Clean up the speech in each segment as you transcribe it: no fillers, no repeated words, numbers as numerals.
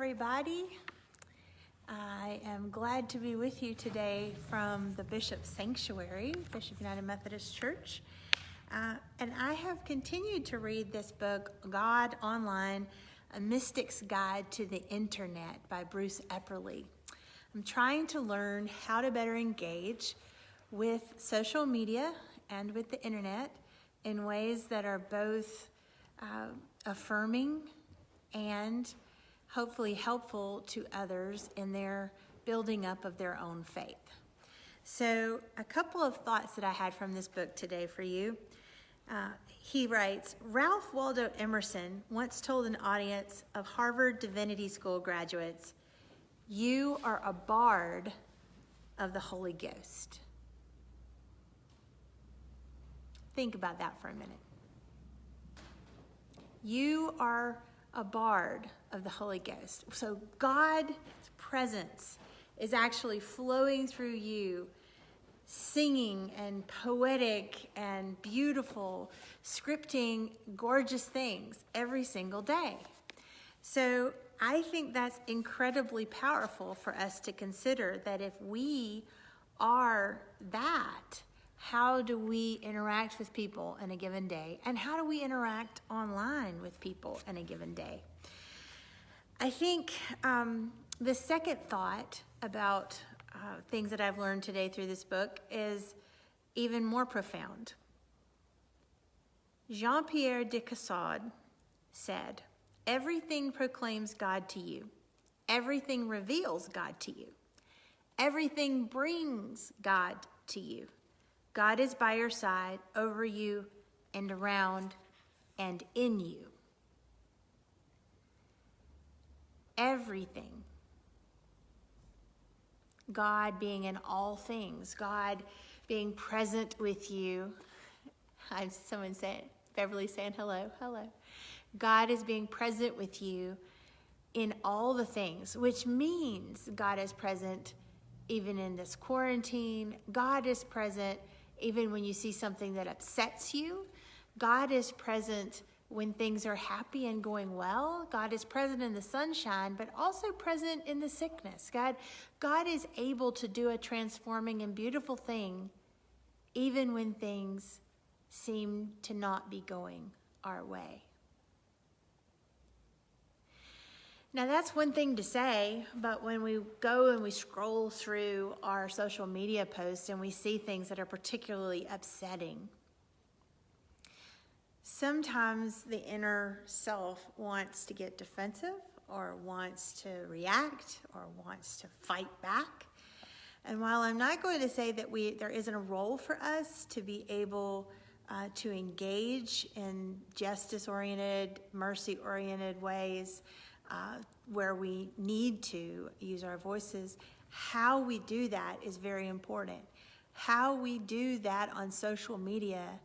everybody. I am glad to be with you today from the Bishop's Sanctuary, Bishop United Methodist Church. And I have continued to read this book, God Online, A Mystic's Guide to the Internet by Bruce Epperly. I'm trying to learn how to better engage with social media and with the internet in ways that are both affirming and hopefully helpful to others in their building up of their own faith. So a couple of thoughts that I had from this book today for you. He writes, Ralph Waldo Emerson once told an audience of Harvard Divinity School graduates, "You are a bard of the Holy Ghost." Think about that for a minute. You are a bard of the Holy Ghost. So God's presence is actually flowing through you, singing and poetic and beautiful, scripting gorgeous things every single day. So I think that's incredibly powerful for us to consider that if we are that, how do we interact with people in a given day? And how do we interact online with people in a given day? I think the second thought about things that I've learned today through this book is even more profound. Jean-Pierre de Caussade said, "Everything proclaims God to you. Everything reveals God to you. Everything brings God to you. God is by your side, over you, and around, and in you." Everything. God being in all things. God being present with you. Someone said, Beverly saying hello, hello. God is being present with you in all the things, which means God is present even in this quarantine. God is present even when you see something that upsets you. God is present when things are happy and going well. God is present in the sunshine, but also present in the sickness. God is able to do a transforming and beautiful thing even when things seem to not be going our way. Now that's one thing to say, but when we go and we scroll through our social media posts and we see things that are particularly upsetting, sometimes the inner self wants to get defensive or wants to react or wants to fight back. And while I'm not going to say that there isn't a role for us to be able to engage in justice-oriented, mercy-oriented ways, where we need to use our voices, how we do that is very important. How we do that on social media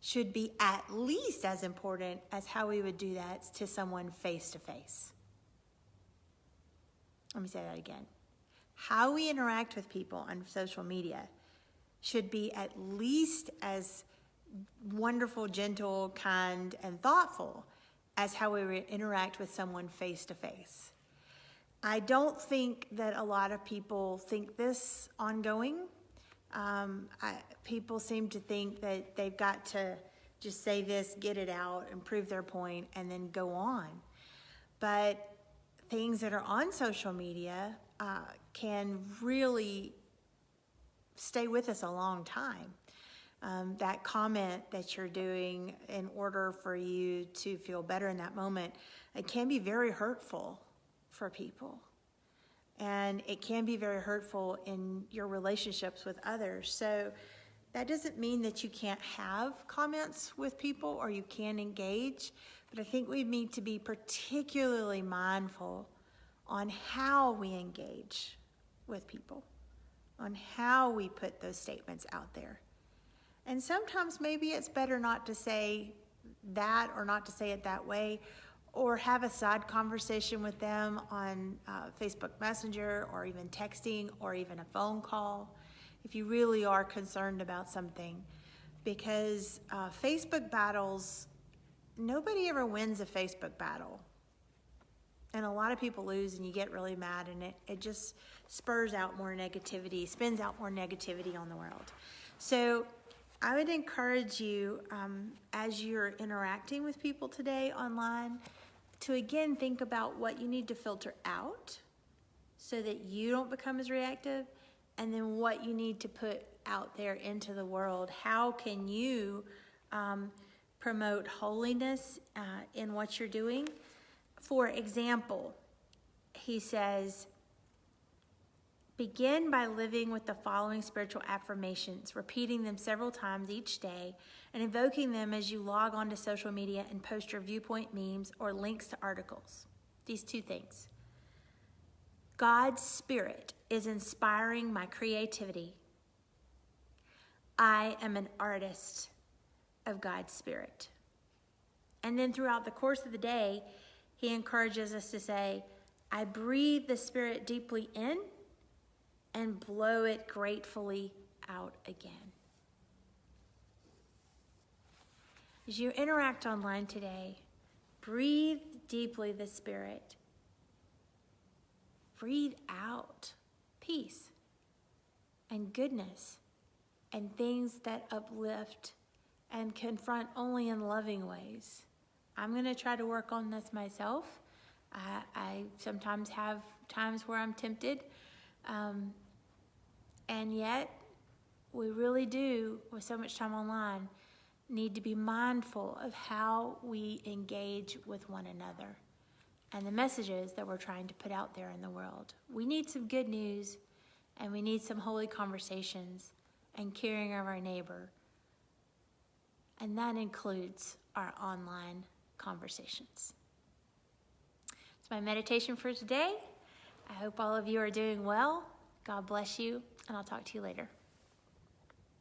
should be at least as important as how we would do that to someone face-to-face. Let me say that again. How we interact with people on social media should be at least as wonderful, gentle, kind, and thoughtful as how we interact with someone face-to-face. I don't think that a lot of people think this ongoing. People seem to think that they've got to just say this, get it out, and prove their point, and then go on. But things that are on social media can really stay with us a long time. That comment that you're doing in order for you to feel better in that moment, it can be very hurtful for people. And it can be very hurtful in your relationships with others. So that doesn't mean that you can't have comments with people or you can't engage, but I think we need to be particularly mindful on how we engage with people, on how we put those statements out there. And sometimes maybe it's better not to say that or not to say it that way, or have a side conversation with them on Facebook Messenger or even texting or even a phone call if you really are concerned about something. Because Facebook battles, nobody ever wins a Facebook battle. And a lot of people lose, and you get really mad, and it just spins out more negativity on the world. So I would encourage you, as you're interacting with people today online, to again think about what you need to filter out so that you don't become as reactive, and then what you need to put out there into the world. How can you promote holiness in what you're doing? For example, he says, begin by living with the following spiritual affirmations, repeating them several times each day and invoking them as you log on to social media and post your viewpoint memes or links to articles. These 2 things. God's Spirit is inspiring my creativity. I am an artist of God's Spirit. And then throughout the course of the day, he encourages us to say, I breathe the Spirit deeply in and blow it gratefully out again. As you interact online today, breathe deeply the Spirit. Breathe out peace and goodness and things that uplift and confront only in loving ways. I'm going to try to work on this myself. I sometimes have times where I'm tempted. And yet, we really do, with so much time online, need to be mindful of how we engage with one another and the messages that we're trying to put out there in the world. We need some good news, and we need some holy conversations and caring of our neighbor. And that includes our online conversations. It's my meditation for today. I hope all of you are doing well. God bless you, and I'll talk to you later.